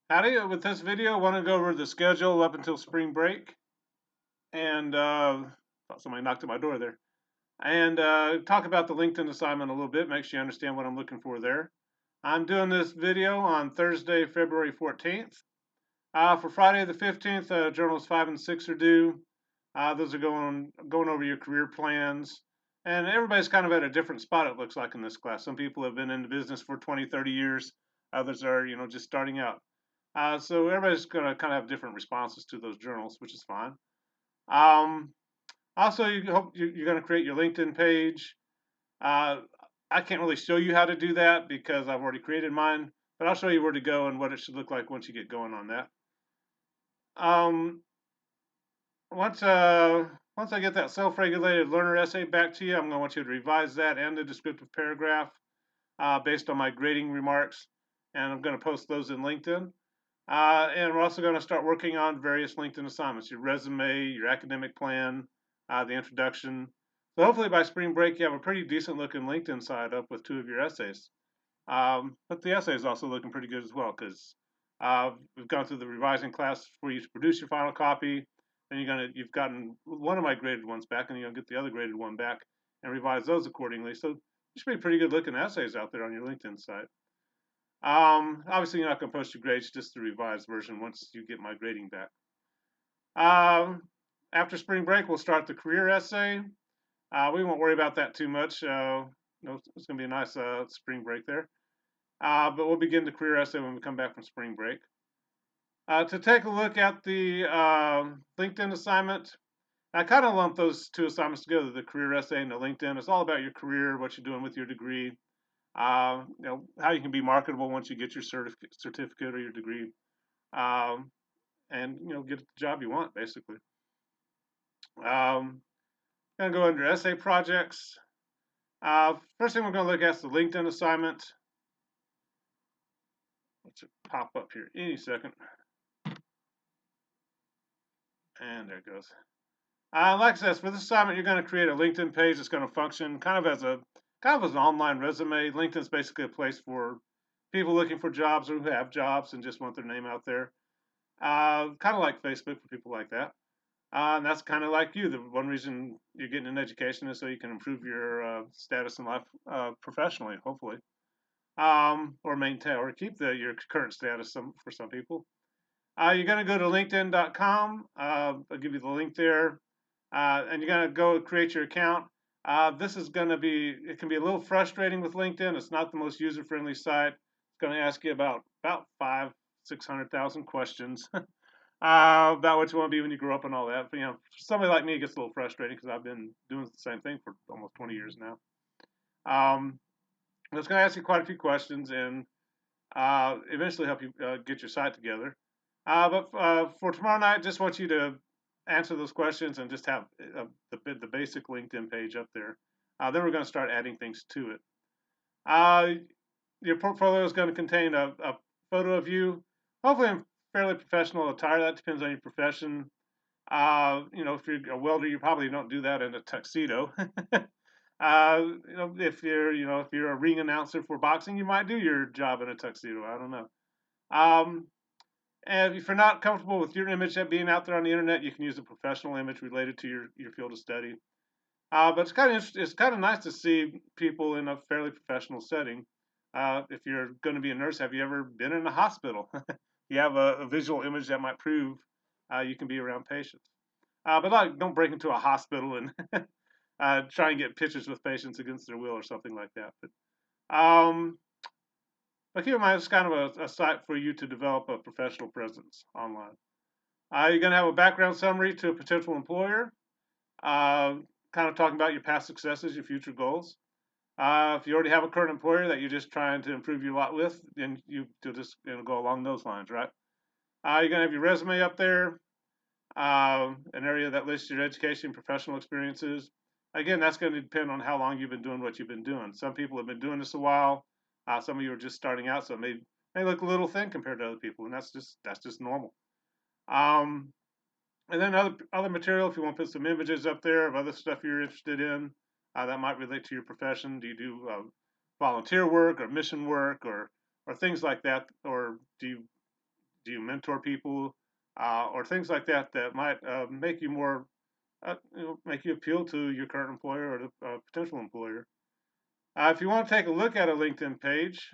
Howdy, with this video, I want to go over the schedule up until spring break. And thought somebody knocked at my door there. And talk about the LinkedIn assignment a little bit, make sure you understand what I'm looking for there. I'm doing this video on Thursday, February 14th. For Friday the 15th, journals 5 and 6 are due. Those are going over your career plans. And everybody's kind of at a different spot, it looks like, in this class. Some people have been in the business for 20, 30 years. Others are, just starting out. So everybody's going to kind of have different responses to those journals, which is fine. Um, Also, you're going to create your LinkedIn page. Uh, I can't really show you how to do that because I've already created mine, but I'll show you where to go and what it should look like once you get going on that. Um, once once I get that self-regulated learner essay back to you, I'm going to want you to revise that and the descriptive paragraph based on my grading remarks, and I'm going to post those in LinkedIn. And we're also going to start working on various LinkedIn assignments, your resume, your academic plan, the introduction. So hopefully by spring break, you have a pretty decent looking LinkedIn site up with 2 of your essays. But the essay is also looking pretty good as well because we've gone through the revising class for you to produce your final copy. And you've gotten one of my graded ones back, and you're gonna get the other graded one back and revise those accordingly. So there should be pretty good looking essays out there on your LinkedIn site. Obviously, you're not going to post your grades, just the revised version once you get my grading back. After spring break, we'll start the career essay. We won't worry about that too much. It's going to be a nice spring break there. But we'll begin the career essay when we come back from spring break. To take a look at the LinkedIn assignment, I kind of lump those 2 assignments together, the career essay and the LinkedIn. It's all about your career, what you're doing with your degree, how you can be marketable once you get your certificate or your degree, and get the job you want, basically. Gonna go under essay projects. First thing we're gonna look at is the LinkedIn assignment, which will pop up here any second. And there it goes. Like I said, for this assignment, you're going to create a LinkedIn page that's going to function kind of as an online resume. LinkedIn is basically a place for people looking for jobs or who have jobs and just want their name out there. Kind of like Facebook for people like that. And that's kind of like you. The one reason you're getting an education is so you can improve your status in life professionally, hopefully, or maintain or keep your current status for some people. You're going to go to LinkedIn.com. I'll give you the link there, and you're going to go create your account. This is going to be, it can be a little frustrating with LinkedIn. It's not the most user-friendly site. It's going to ask you about 600,000 questions about what you want to be when you grow up and all that. But, somebody like me gets a little frustrating because I've been doing the same thing for almost 20 years now. It's going to ask you quite a few questions and eventually help you get your site together. But for tomorrow night, just want you to answer those questions and just have the basic LinkedIn page up there. Then we're going to start adding things to it. Your portfolio is going to contain a photo of you, hopefully in fairly professional attire. That depends on your profession. If you're a welder, you probably don't do that in a tuxedo. If you're a ring announcer for boxing, you might do your job in a tuxedo. I don't know. And if you're not comfortable with your image being out there on the internet, you can use a professional image related to your field of study. But it's kind of nice to see people in a fairly professional setting. If you're going to be a nurse, have you ever been in a hospital? You have a visual image that might prove you can be around patients. But don't break into a hospital and try and get pictures with patients against their will or something like that. But keep in mind, it's kind of a site for you to develop a professional presence online. You're going to have a background summary to a potential employer, kind of talking about your past successes, your future goals. If you already have a current employer that you're just trying to improve your lot with, then you'll just go along those lines, right? You're going to have your resume up there, an area that lists your education, professional experiences. Again, that's going to depend on how long you've been doing what you've been doing. Some people have been doing this a while. Some of you are just starting out, so it may look a little thin compared to other people, and that's just normal. And then other material, if you want to put some images up there of other stuff you're interested in that might relate to your profession. Do you do volunteer work or mission work or things like that, or do you Do you mentor people, or things like that that might make you more, make you appeal to your current employer or the potential employer. If you want to take a look at a LinkedIn page,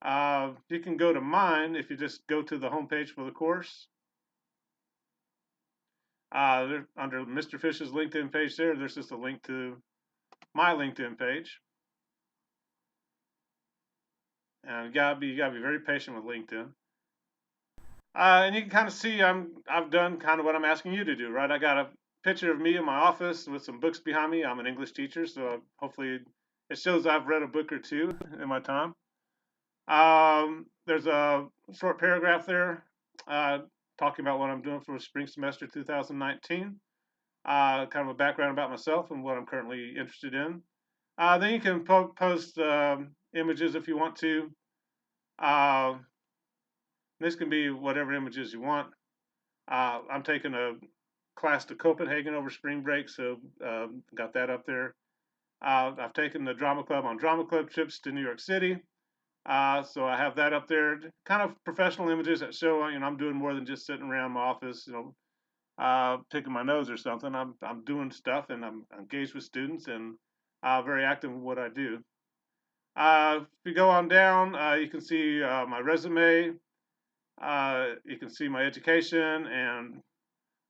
you can go to mine if you just go to the home page for the course. Under Mr. Fish's LinkedIn page there's just a link to my LinkedIn page. And you gotta be very patient with LinkedIn. And you can kind of see I've done kind of what I'm asking you to do, right? I got a picture of me in my office with some books behind me. I'm an English teacher, so hopefully it shows I've read a book or two in my time. There's a short paragraph there talking about what I'm doing for spring semester 2019. Kind of a background about myself and what I'm currently interested in. Then you can post images if you want to. This can be whatever images you want. I'm taking a class to Copenhagen over spring break, so got that up there. I've taken the drama club on drama club trips to New York City, so I have that up there. Kind of professional images that show I'm doing more than just sitting around my office, picking my nose or something. I'm doing stuff and I'm engaged with students and very active in what I do. If you go on down, you can see my resume. You can see my education and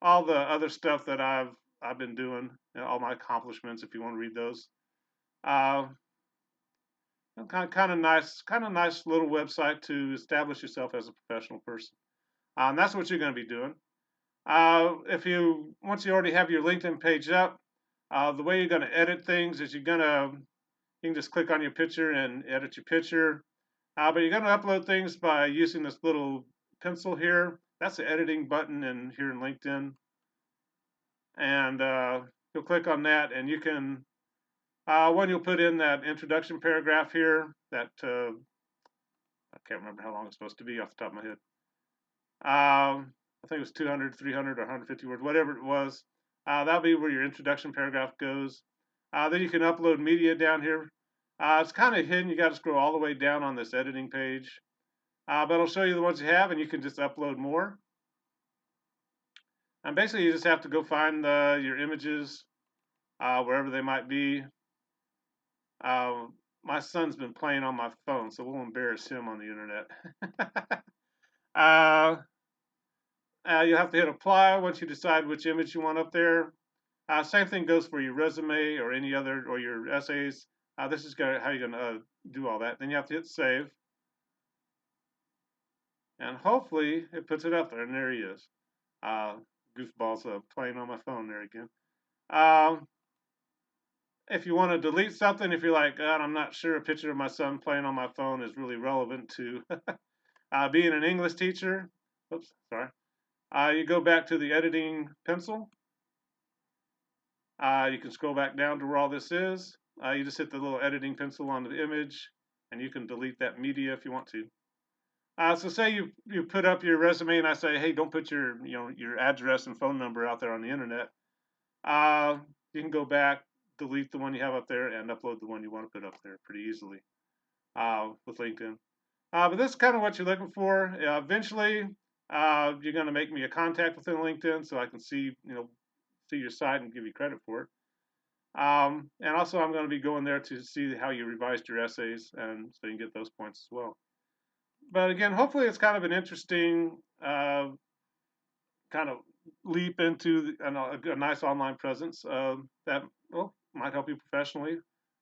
all the other stuff that I've been doing, all my accomplishments. If you want to read those, uh, kind of nice little website to establish yourself as a professional person. And that's what you're going to be doing. If you once you already have your LinkedIn page up, the way you're going to edit things is you can just click on your picture and edit your picture. But you're going to upload things by using this little pencil here. That's the editing button here in LinkedIn. And you'll click on that, and you can, when you'll put in that introduction paragraph here, that I can't remember how long it's supposed to be off the top of my head. I think it was 200, 300, or 150 words, whatever it was. That'll be where your introduction paragraph goes. Then you can upload media down here. It's kind of hidden. You got to scroll all the way down on this editing page. But it'll show you the ones you have, and you can just upload more. And basically, you just have to go find your images wherever they might be. My son's been playing on my phone, so we'll embarrass him on the internet. uh, you'll have to hit apply once you decide which image you want up there. Same thing goes for your resume or any other, or your essays. This is how you're going to do all that. Then you have to hit save. And hopefully it puts it up there, and there he is. Goofball's playing on my phone there again. If you want to delete something, if you're like, God, I'm not sure a picture of my son playing on my phone is really relevant to being an English teacher. Oops, sorry. You go back to the editing pencil. You can scroll back down to where all this is. You just hit the little editing pencil on the image, and you can delete that media if you want to. So say you put up your resume, and I say, hey, don't put your address and phone number out there on the internet. You can go back, delete the one you have up there, and upload the one you want to put up there pretty easily with LinkedIn. But this is kind of what you're looking for. Eventually, you're going to make me a contact within LinkedIn so I can see your site and give you credit for it. And also, I'm going to be going there to see how you revised your essays, and so you can get those points as well. But again, hopefully, it's kind of an interesting kind of leap into a nice online presence that might help you professionally,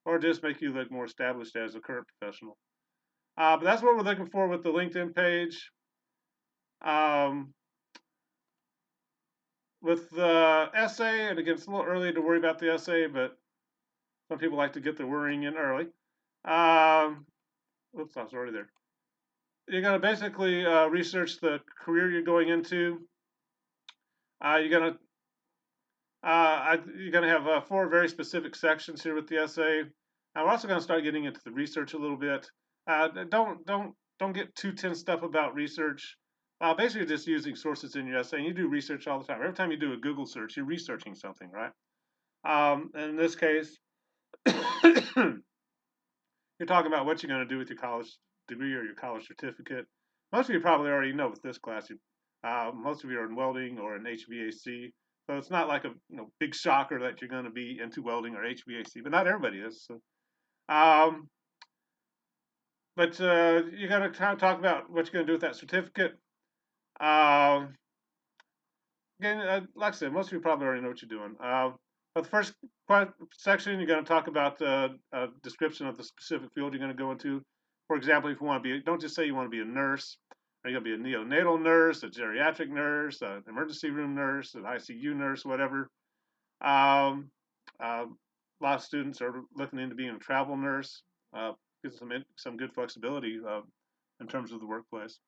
or just make you look more established as a current professional. But that's what we're looking for with the LinkedIn page. With the essay, and again, it's a little early to worry about the essay, but some people like to get their worrying in early. Oops, I was already there. You're going to basically research the career you're going into. You're going to have 4 very specific sections here with the essay. And we're also going to start getting into the research a little bit. Don't get too tensed up about research. Basically, just using sources in your essay. And you do research all the time. Every time you do a Google search, you're researching something, right? And in this case, you're talking about what you're going to do with your college degree or your college certificate. most of you probably already know with this class. Most of you are in welding or in HVAC, so it's not like a big shocker that you're going to be into welding or HVAC, but not everybody is. So, um, but you got to kind of talk about what you're going to do with that certificate. Um, Again, like I said, most of you probably already know what you're doing. But the first section, you're going to talk about a description of the specific field you're going to go into. For example, if you want to be, don't just say you want to be a nurse. Are you going to be a neonatal nurse, a geriatric nurse, an emergency room nurse, an ICU nurse, whatever? Um, a lot of students are looking into being a travel nurse. Gives some good flexibility in terms of the workplace.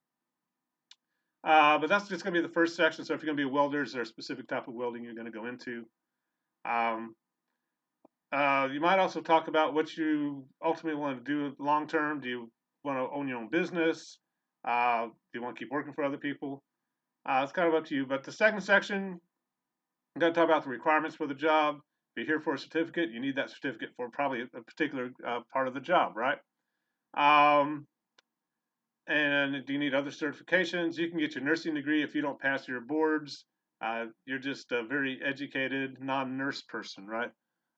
But that's just going to be the first section. So if you're going to be a welder, is there a specific type of welding you're going to go into? Um, you might also talk about what you ultimately want to do long term. Do you want to own your own business? Do you want to keep working for other people? It's kind of up to you. But the second section, I'm going to talk about the requirements for the job. If you're here for a certificate, you need that certificate for probably a particular part of the job, right? And do you need other certifications? You can get your nursing degree if you don't pass your boards. You're just a very educated non-nurse person, right?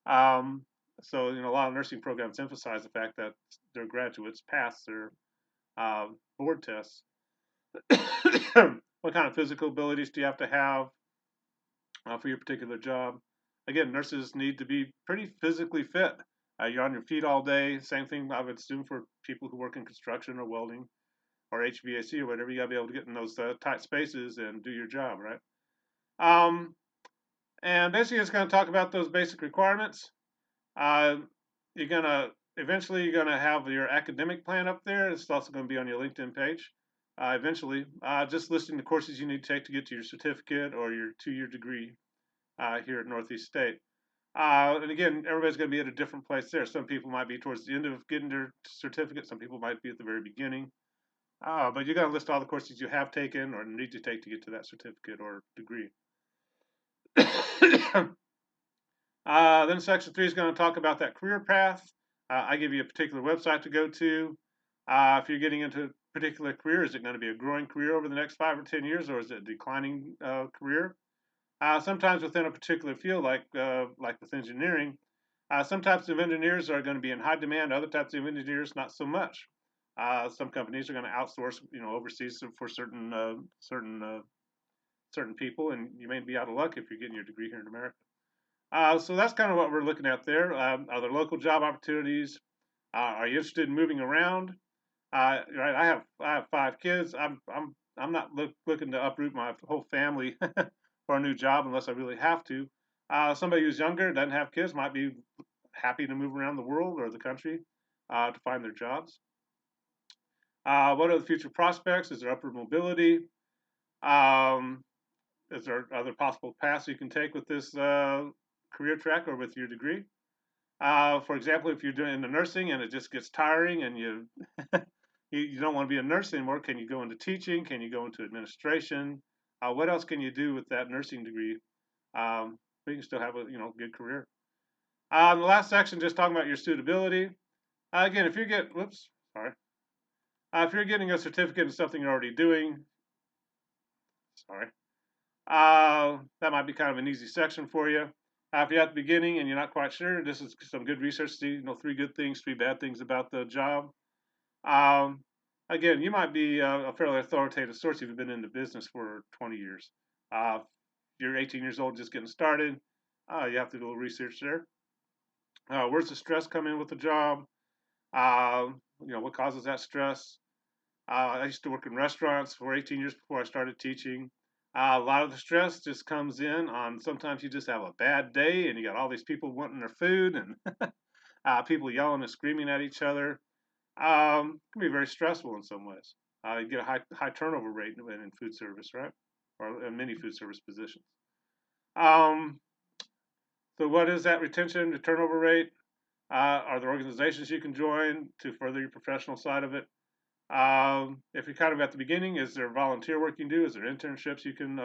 Um, so, a lot of nursing programs emphasize the fact that their graduates pass their board tests. What kind of physical abilities do you have to have for your particular job? Again, nurses need to be pretty physically fit. You're on your feet all day. Same thing I would assume for people who work in construction or welding or HVAC or whatever. You got to be able to get in those tight spaces and do your job, right? And basically, it's going to talk about those basic requirements. Uh, eventually you're gonna have your academic plan up there. It's also going to be on your LinkedIn page. Eventually, just listing the courses you need to take to get to your certificate or your 2-year degree here at Northeast State. And again, everybody's going to be at a different place there. Some people might be towards the end of getting their certificate. Some people might be at the very beginning. But you got to list all the courses you have taken or need to take to get to that certificate or degree. Then section 3 is going to talk about that career path. I give you a particular website to go to. If you're getting into a particular career, is it going to be a growing career over the next 5 or 10 years, or is it a declining career? Sometimes within a particular field, like with engineering, some types of engineers are going to be in high demand. Other types of engineers, not so much. Some companies are going to outsource, overseas for certain people, and you may be out of luck if you're getting your degree here in America. So that's kind of what we're looking at there. Are there local job opportunities? Are you interested in moving around? Right, I have 5 kids. I'm not looking to uproot my whole family for a new job unless I really have to. Somebody who's younger, doesn't have kids, might be happy to move around the world or the country to find their jobs. What are the future prospects? Is there upward mobility? Is there other possible paths you can take with this career track or with your degree? For example, if you're doing the nursing and it just gets tiring and you you don't want to be a nurse anymore, can you go into teaching? Can you go into administration? What else can you do with that nursing degree? So you can still have a good career. The last section, just talking about your suitability. Again, if you get, whoops, sorry. If you're getting a certificate in something you're already doing, sorry, that might be kind of an easy section for you. If you're at the beginning and you're not quite sure, this is some good research. See, 3 good things, 3 bad things about the job. Again, you might be a fairly authoritative source if you've been in the business for 20 years. If you're 18 years old, just getting started, you have to do a little research there. Where's the stress come in with the job? What causes that stress? I used to work in restaurants for 18 years before I started teaching. A lot of the stress just comes in on sometimes you just have a bad day and you got all these people wanting their food and people yelling and screaming at each other. It can be very stressful in some ways. You get a high turnover rate in food service, right? Or in many food service positions. So what is that retention, the turnover rate? Are there organizations you can join to further your professional side of it? If you're kind of at the beginning, is there volunteer work you can do? Is there internships you can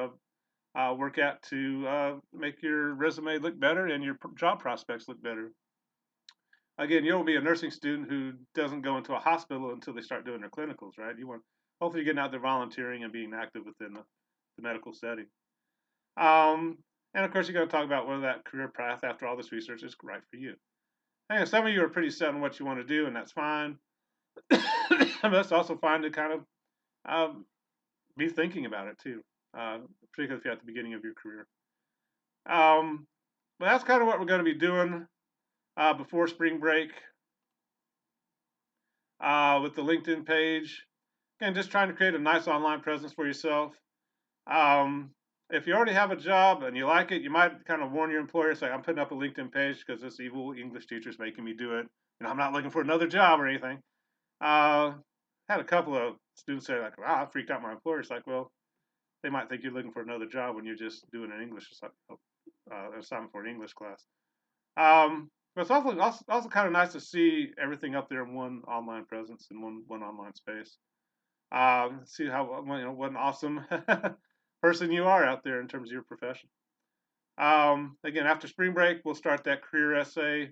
work at to make your resume look better and your job prospects look better? again, you'll be a nursing student who doesn't go into a hospital until they start doing their clinicals, right? You want hopefully getting out there volunteering and being active within the medical setting. And of course, you're going to talk about whether that career path after all this research is right for you. And some of you are pretty set on what you want to do, and that's fine. But it's also fine to kind of be thinking about it too, particularly if you're at the beginning of your career. But that's kind of what we're going to be doing before spring break with the LinkedIn page. Again, just trying to create a nice online presence for yourself. If you already have a job and you like it, you might kind of warn your employer, say, I'm putting up a LinkedIn page because this evil English teacher is making me do it. And I'm not looking for another job or anything. Had a couple of students say, like, wow, I freaked out my employer. It's like, well, they might think you're looking for another job when you're just doing an English assignment for an English class. But it's also kind of nice to see everything up there in one online presence, in one online space. See how what an awesome person you are out there in terms of your profession. Again, after spring break, we'll start that career essay.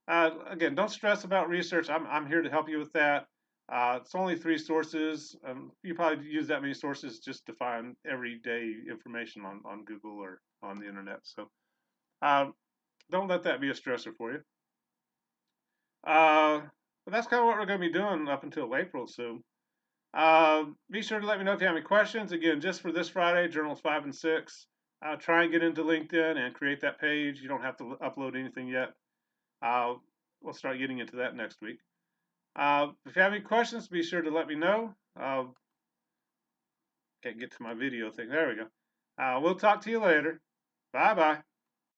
Again, don't stress about research. I'm here to help you with that. It's only 3 sources. You probably use that many sources just to find everyday information on Google or on the internet. So don't let that be a stressor for you. But that's kind of what we're going to be doing up until April. So be sure to let me know if you have any questions. Again, just for this Friday, journals 5 and 6. Try and get into LinkedIn and create that page. You don't have to upload anything yet. We'll start getting into that next week. If you have any questions, be sure to let me know. Can't get to my video thing. There we go. We'll talk to you later. Bye-bye.